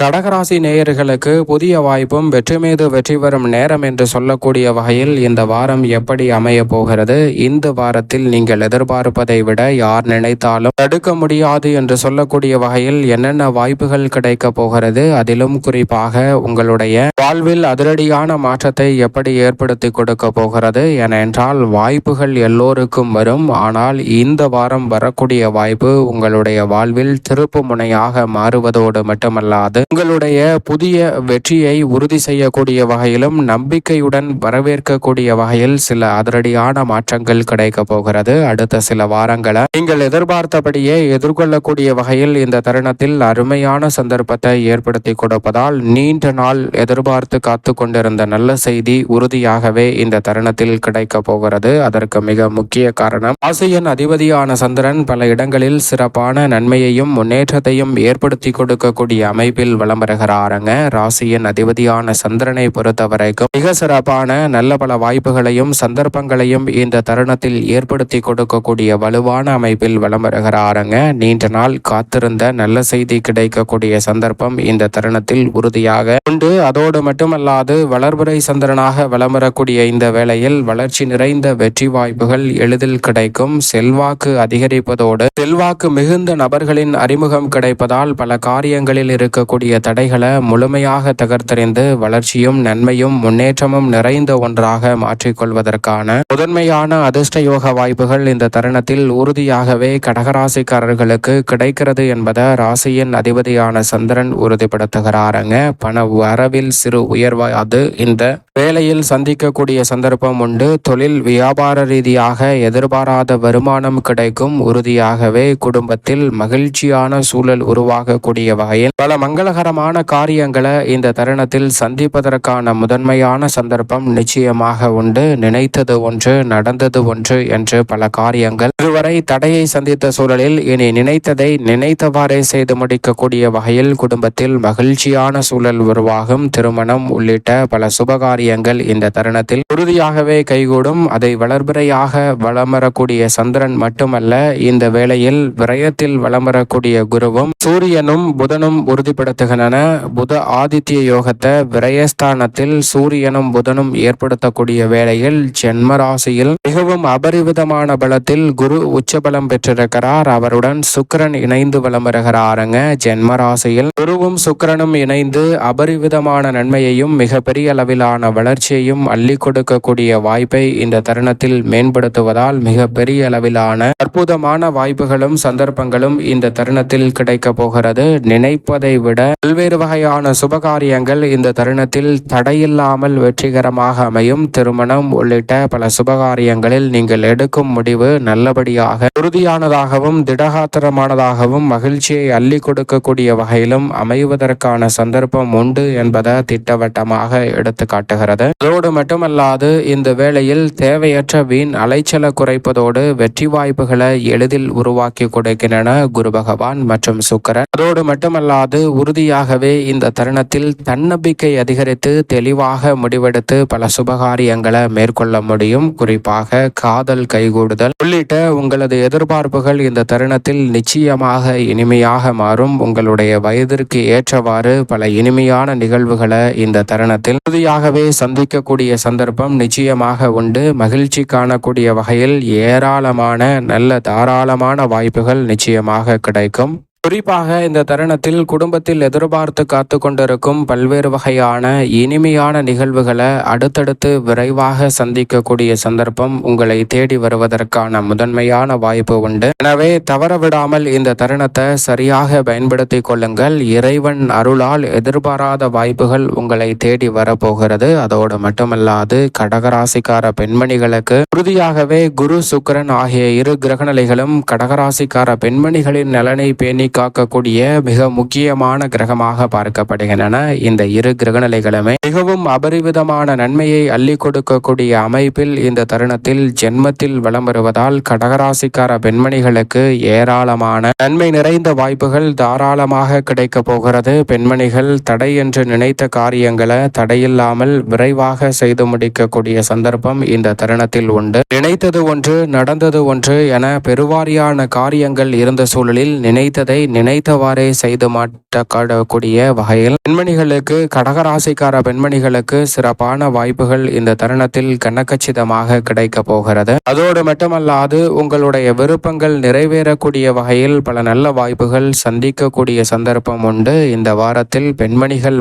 கடகராசி நேயர்களுக்கு புதிய வாய்ப்பும் வெற்றி மீது வெற்றி வரும் நேரம் என்று சொல்லக்கூடிய வகையில் இந்த வாரம் எப்படி அமைய போகிறது? இந்த வாரத்தில் நீங்கள் எதிர்பார்ப்பதை விட யார் நினைத்தாலும் தடுக்க முடியாது என்று சொல்லக்கூடிய வகையில் என்னென்ன வாய்ப்புகள் கிடைக்க போகிறது? அதிலும் குறிப்பாக உங்களுடைய வாழ்வில் அதிரடியான மாற்றத்தை எப்படி ஏற்படுத்தி கொடுக்க போகிறது என்றால், வாய்ப்புகள் எல்லோருக்கும் வரும். ஆனால் இந்த வாரம் வரக்கூடிய வாய்ப்பு உங்களுடைய வாழ்வில் திருப்பு முனையாக மாறுவதோடு மட்டுமல்லாது உங்களுடைய புதிய வெற்றியை உறுதி செய்யக்கூடிய வகையிலும் நம்பிக்கையுடன் வரவேற்கக்கூடிய வகையில் சில அதிரடியான மாற்றங்கள் கிடைக்க போகிறது. அடுத்த சில வாரங்களை நீங்கள் எதிர்பார்த்தபடியே எதிர்கொள்ளக்கூடிய வகையில் இந்த தருணத்தில் அருமையான சந்தர்ப்பத்தை ஏற்படுத்தி கொடுப்பதால் நீண்ட நாள் எதிர்பார்த்து காத்து கொண்டிருந்த நல்ல செய்தி உறுதியாகவே இந்த தருணத்தில் கிடைக்க போகிறது. அதற்கு மிக முக்கிய காரணம், ராசியின் அதிபதியான சந்திரன் பல இடங்களில் சிறப்பான நன்மையையும் முன்னேற்றத்தையும் ஏற்படுத்தி கொடுக்கக்கூடிய அமைப்பில் வலம் வருகிறாருங்க. ராசியின் அதிபதியான சந்திரனை பொறுத்தவரைக்கும் மிக சிறப்பான நல்ல பல வாய்ப்புகளையும் சந்தர்ப்பங்களையும் இந்த தருணத்தில் ஏற்படுத்தி கொடுக்கக்கூடிய வலுவான அமைப்பில் வலம் வருகிறாருங்க. நீண்ட நாள் காத்திருந்த நல்ல செய்தி கிடைக்கக்கூடிய சந்தர்ப்பம் இந்த தருணத்தில் உறுதியாக உண்டு. அதோடு மட்டுமல்லாது வளர்புரை சந்திரனாக வலம் வரக்கூடிய இந்த வேளையில் வளர்ச்சி நிறைந்த வெற்றி வாய்ப்புகள் எளிதில் கிடைக்கும். செல்வாக்கு அதிகரிப்பதோடு செல்வாக்கு மிகுந்த நபர்களின் அறிமுகம் கிடைப்பதால் பல காரியங்களில் இருக்கக்கூடிய தடைகளை முழுமையாக தகர்த்தெறிந்து வளர்ச்சியும் நன்மையும் முன்னேற்றமும் நிறைந்த ஒன்றாக மாற்றிக்கொள்வதற்கான முதன்மையான அதிர்ஷ்ட யோக வாய்ப்புகள் இந்த தருணத்தில் உறுதியாகவே கடகராசிக்காரர்களுக்கு கிடைக்கிறது என்பதை ராசியின் அதிபதியான சந்திரன் உறுதிப்படுத்துகிறாருங்க. பண வரவில் சிறு உயர்வாது இந்த வேலையில் சந்திக்கக்கூடிய சந்தர்ப்பம் உண்டு. தொழில் வியாபார ரீதியாக எதிர்பாராத வருமானம் கிடைக்கும். உறுதியாகவே குடும்பத்தில் மகிழ்ச்சியான சூழல் உருவாகக்கூடிய வகையில் பல மங்களகரமான காரியங்களை இந்த தருணத்தில் சந்திப்பதற்கான முதன்மையான சந்தர்ப்பம் நிச்சயமாக உண்டு. நினைத்தது ஒன்று நடந்தது ஒன்று என்று பல காரியங்கள் இதுவரை தடையை சந்தித்த சூழலில் இனி நினைத்ததை நினைத்தவாறே செய்து முடிக்கக்கூடிய வகையில் குடும்பத்தில் மகிழ்ச்சியான சூழல் உருவாகும். திருமணம் உள்ளிட்ட பல சுபகாரியங்கள் இந்த தருணத்தில் உறுதியாகவே கைகூடும். அதை வளர்பிறையாக வலம் வரக்கூடிய சந்திரன் மட்டுமல்ல, இந்த வேளையில் விரயத்தில் வலம் வரக்கூடிய குருவும் சூரியனும் புதனும் உறுதிப்படுத்துகின்றன. புத ஆதித்ய யோகத்தை விரயஸ்தானத்தில் சூரியனும் புதனும் ஏற்படுத்தக்கூடிய வேளையில் ஜென்ம ராசியில் மிகவும் அபரிவிதமான பலத்தில் குரு உச்சபலம் பெற்றிருக்கிறார். அவருடன் சுக்கிரன் இணைந்து வலம் வருகிறாருங்க. ஜென்ம ராசியில் குருவும் சுக்கிரனும் இணைந்து அபரிவிதமான நன்மையையும் மிகப்பெரிய அளவிலான வளர்ச்சியையும் அள்ளி கொடுக்கக்கூடிய வாய்ப்பை இந்த தருணத்தில் மேம்படுத்துவதால் மிகப்பெரிய அளவிலான அற்புதமான வாய்ப்புகளும் சந்தர்ப்பங்களும் இந்த தருணத்தில் கிடைக்க போகிறது. நினைப்பதை விட பல்வேறு வகையான சுபகாரியங்கள் இந்த தருணத்தில் தடையில்லாமல் வெற்றிகரமாக அமையும். திருமணம் உள்ளிட்ட பல சுபகாரியங்களில் நீங்கள் எடுக்கும் முடிவு நல்லபடியாக உறுதியானதாகவும் திடகாத்திரமானதாகவும் மகிழ்ச்சியை அள்ளி கொடுக்கக்கூடிய வகையிலும் அமைவதற்கான சந்தர்ப்பம் உண்டு என்பதை திட்டவட்டமாக எடுத்து காட்டுகிறது. அதோடு மட்டுமல்லாது இந்த வேளையில் தேவையற்ற வீண் அலைச்சலை குறைப்பதோடு வெற்றி வாய்ப்புகளை எளிதில் உருவாக்கி கொடுக்கின்றன குரு பகவான் மற்றும் சுக்கிரன். அதோடு மட்டுமல்லாது உறுதியாகவே இந்த தருணத்தில் தன்னம்பிக்கை அதிகரித்து தெளிவாக முடிவெடுத்து பல சுபகாரியங்களை மேற்கொள்ள முடியும். குறிப்பாக காதல் கைகூடுதல் உள்ளிட்ட உங்களது எதிர்பார்ப்புகள் இந்த தருணத்தில் நிச்சயமாக இனிமையாக மாறும். உங்களுடைய வயதிற்கு ஏற்றவாறு பல இனிமையான நிகழ்வுகளை இந்த தருணத்தில் உறுதியாகவே சந்திக்கக்கூடிய சந்தர்ப்பம் நிச்சயமாக உண்டு. மகிழ்ச்சி காணக்கூடிய வகையில் ஏராளமான நல்ல தாராளமான வாய்ப்புகள் நிச்சயமாக கிடைக்கும். குறிப்பாக இந்த தருணத்தில் குடும்பத்தில் எதிர்பார்த்து காத்து கொண்டிருக்கும் பல்வேறு வகையான இனிமையான நிகழ்வுகளை அடுத்தடுத்து விரைவாக சந்திக்கக்கூடிய சந்தர்ப்பம் உங்களை தேடி வருவதற்கான முதன்மையான வாய்ப்பு உண்டு. எனவே தவறவிடாமல் இந்த தருணத்தை சரியாக பயன்படுத்தி கொள்ளுங்கள். இறைவன் அருளால் எதிர்பாராத வாய்ப்புகள் உங்களை தேடி வரப்போகிறது. அதோடு மட்டுமல்லாது கடகராசிக்கார பெண்மணிகளுக்கு உறுதியாகவே குரு சுக்கிரன் ஆகிய இரு கிரகநிலைகளும் கடகராசிக்கார பெண்மணிகளின் நலனை பேணி காக்கக்கூடிய மிக முக்கியமான கிரகமாக பார்க்கப்படுகின்றன. இந்த இரு கிரகநிலைகளுமே மிகவும் அபரிவிதமான நன்மையை அள்ளி கொடுக்கக்கூடிய அமைப்பில் இந்த தருணத்தில் ஜென்மத்தில் வலம் வருவதால் கடகராசிக்கார பெண்மணிகளுக்கு ஏராளமான நன்மை நிறைந்த வாய்ப்புகள் தாராளமாக கிடைக்க போகிறது. பெண்மணிகள் தடை என்று நினைத்த காரியங்களை தடையில்லாமல் விரைவாக செய்து முடிக்கக்கூடிய சந்தர்ப்பம் இந்த தருணத்தில் உண்டு. நினைத்தது ஒன்று நடந்தது ஒன்று என பெருவாரியான காரியங்கள் இருந்த சூழலில் நினைத்ததை நினைத்தவாறே செய்து மாட்டக்கூடிய வகையில் பெண்மணிகளுக்கு, கடகராசிக்கார பெண்மணிகளுக்கு சிறப்பான வாய்ப்புகள் இந்த தருணத்தில் கனகச்சிதமாக கிடைக்க போகிறது. அதோடு மட்டுமல்லாது உங்களுடைய விருப்பங்கள் நிறைவேறக்கூடிய வகையில் பல நல்ல வாய்ப்புகள் சந்திக்கக்கூடிய சந்தர்ப்பம் உண்டு. இந்த வாரத்தில் பெண்மணிகள்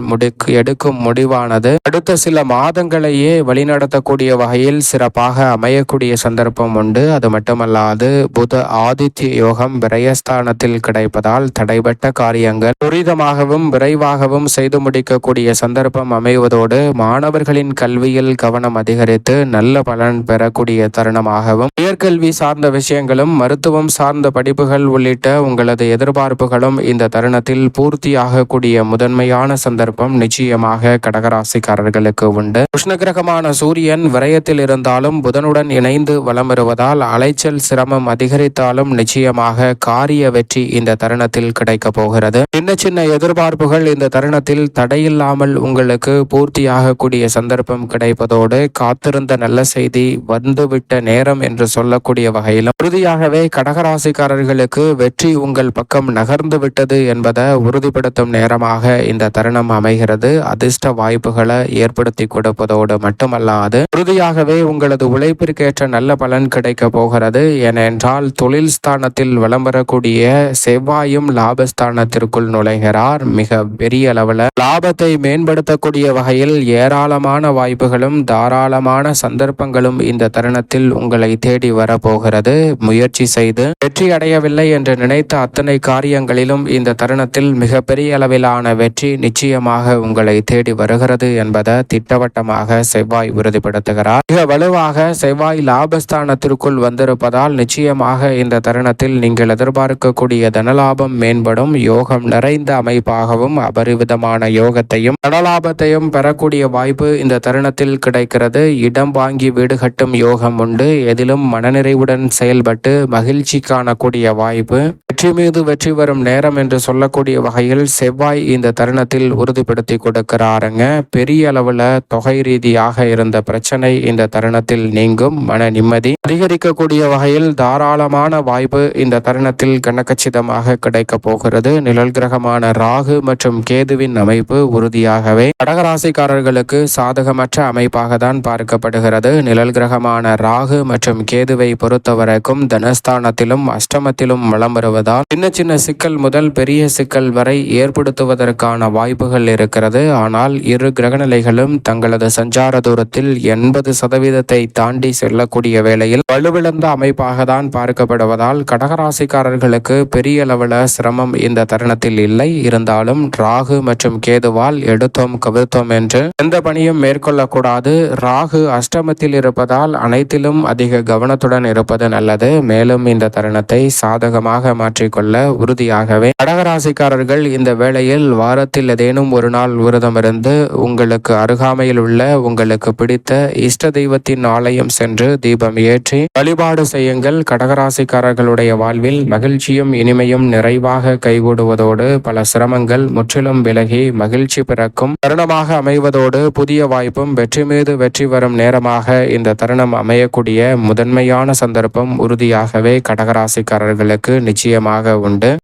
எடுக்கும் முடிவானது அடுத்த சில மாதங்களையே வழிநடத்தக்கூடிய வகையில் சிறப்பாக அமையக்கூடிய சந்தர்ப்பம் உண்டு. அது மட்டுமல்லாது புத ஆதித்ய யோகம் விரயஸ்தானத்தில் கிடைப்பதால் தடைபட்ட காரியங்கள் துரிதமாகவும் விரைவாகவும் செய்து முடிக்கக்கூடிய சந்தர்ப்பம் அமைவதோடு மாணவர்களின் கல்வியில் கவனம் அதிகரித்து நல்ல பலன் பெறக்கூடிய தருணமாகவும், உயர்கல்வி சார்ந்த விஷயங்களும் மருத்துவம் சார்ந்த படிப்புகள் உள்ளிட்ட உங்களது எதிர்பார்ப்புகளும் இந்த தருணத்தில் பூர்த்தியாகக்கூடிய முதன்மையான சந்தர்ப்பம் நிச்சயமாக கடகராசிக்காரர்களுக்கு உண்டு. உஷ்ணகிரகமான சூரியன் விரயத்தில் இருந்தாலும் புதனுடன் இணைந்து வலம் வருவதால் அலைச்சல் சிரமம் அதிகரித்தாலும் நிச்சயமாக காரிய வெற்றி இந்த தருணத்தில் கிடைக்க போகிறது. சின்ன சின்ன எதிர்பார்ப்புகள் இந்த தருணத்தில் தடையில்லாமல் உங்களுக்கு பூர்த்தியாகக்கூடிய சந்தர்ப்பம் கிடைப்பதோடு காத்திருந்த நல்ல செய்தி வந்துவிட்ட நேரம் என்று சொல்லக்கூடிய வகையிலும் உறுதியாகவே கடகராசிக்காரர்களுக்கு வெற்றி உங்கள் பக்கம் நகர்ந்து விட்டது என்பதை உறுதிப்படுத்தும் நேரமாக இந்த தருணம் அமைகிறது. அதிர்ஷ்ட வாய்ப்புகளை ஏற்படுத்தி கொடுப்பதோடு மட்டுமல்லாது உறுதியாகவே உங்களது உழைப்பிற்கேற்ற நல்ல பலன் கிடைக்க போகிறது. ஏனென்றால் தொழில் ஸ்தானத்தில் வலம் வரக்கூடிய செவ்வாயும் லாபஸ்தானத்திற்குள் நுழைகிறார். மிக பெரிய அளவில் லாபத்தை மேம்படுத்தக்கூடிய வகையில் ஏராளமான வாய்ப்புகளும் தாராளமான சந்தர்ப்பங்களும் இந்த தருணத்தில் உங்களை தேடி வரப்போகிறது. முயற்சி செய்து வெற்றி அடையவில்லை என்று நினைத்த அத்தனை காரியங்களிலும் இந்த தருணத்தில் மிகப்பெரிய அளவிலான வெற்றி நிச்சயமாக உங்களை தேடி வருகிறது என்பதை திட்டவட்டமாக செவ்வாய் உறுதிப்படுத்துகிறார். மிக வலுவாக செவ்வாய் லாபஸ்தானத்திற்குள் வந்திருப்பதால் நிச்சயமாக இந்த தருணத்தில் நீங்கள் எதிர்பார்க்கக்கூடிய தனலாபம் மேம்படும். யோகம் நிறைந்த அமைப்பாகவும் அபரிவிதமான யோகத்தையும் தனலாபத்தையும் பெறக்கூடிய வாய்ப்பு இந்த தருணத்தில் கிடைக்கிறது. இடம் வாங்கி வீடு கட்டும் யோகம் உண்டு. எதிலும் மனநிறைவுடன் செயல்பட்டு மகிழ்ச்சி காணக்கூடிய வாய்ப்பு, வெற்றி மீது வெற்றி வரும் நேரம் என்று சொல்லக்கூடிய வகையில் செவ்வாய் இந்த தருணத்தில் உறுதிப்படுத்தி கொடுக்கிறாருங்க. பெரிய அளவுல தொகை ரீதியாக இருந்த பிரச்சனை இந்த தருணத்தில் நீங்கும். மன நிம்மதி அதிகரிக்கக்கூடிய வகையில் தாராளமான வாய்ப்பு இந்த தருணத்தில் கனகச்சிதமாக கிடைக்க போகிறது. நிழல் கிரகமான ராகு மற்றும் கேதுவின் அமைப்பு உறுதியாகவே கடகராசிக்காரர்களுக்கு சாதகமற்ற அமைப்பாக தான் பார்க்கப்படுகிறது. நிழல் கிரகமான ராகு மற்றும் கேதுவை பொறுத்தவரைக்கும் தனஸ்தானத்திலும் அஷ்டமத்திலும் வலம் வருவதால் சின்ன சின்ன சிக்கல் முதல் பெரிய சிக்கல் வரை ஏற்படுத்துவதற்கான வாய்ப்புகள் இருக்கிறது. ஆனால் இரு கிரகநிலைகளும் தங்களது சஞ்சார தூரத்தில் 80% தாண்டி செல்லக்கூடிய வேளையில் வலுவிழந்த அமைப்பாக தான் பார்க்கப்படுவதால் கடகராசிக்காரர்களுக்கு பெரிய அளவில் சிரமம் இந்த தருணத்தில் இல்லை. இருந்தாலும் ராகு மற்றும் கேதுவால் எடுத்தோம் கவிழ்த்தோம் என்று எந்த பணியும் மேற்கொள்ளக்கூடாது. ராகு அஷ்டமத்தில் இருப்பதால் அனைத்திலும் அதிக கவனத்துடன் இருப்பது நல்லது. மேலும் இந்த தருணத்தை சாதகமாக மாற்றிக்கொள்ள உறுதியாகவே கடகராசிக்காரர்கள் இந்த வேளையில் வாரத்தில் ஏதேனும் ஒரு நாள் விரதம் இருந்து உங்களுக்கு அருகாமையில் உள்ள உங்களுக்கு பிடித்த இஷ்ட தெய்வத்தின் ஆலயம் சென்று தீபம் ஏற்றி வழிபாடு செய்யுங்கள். கடகராசிக்காரர்களுடைய வாழ்வில் மகிழ்ச்சியும் இனிமையும் நிறைவாக கைகூடுவதோடு பல சிரமங்கள் முற்றிலும் விலகி மகிழ்ச்சி பிறக்கும் தருணமாக அமைவதோடு புதிய வாய்ப்பும் வெற்றி மீது வெற்றி வரும் நேரமாக இந்த தருணம் அமையக்கூடிய முதன்மையான சந்தர்ப்பம் உறுதியாகவே கடகராசிக்காரர்களுக்கு நிச்சயமாக உண்டு.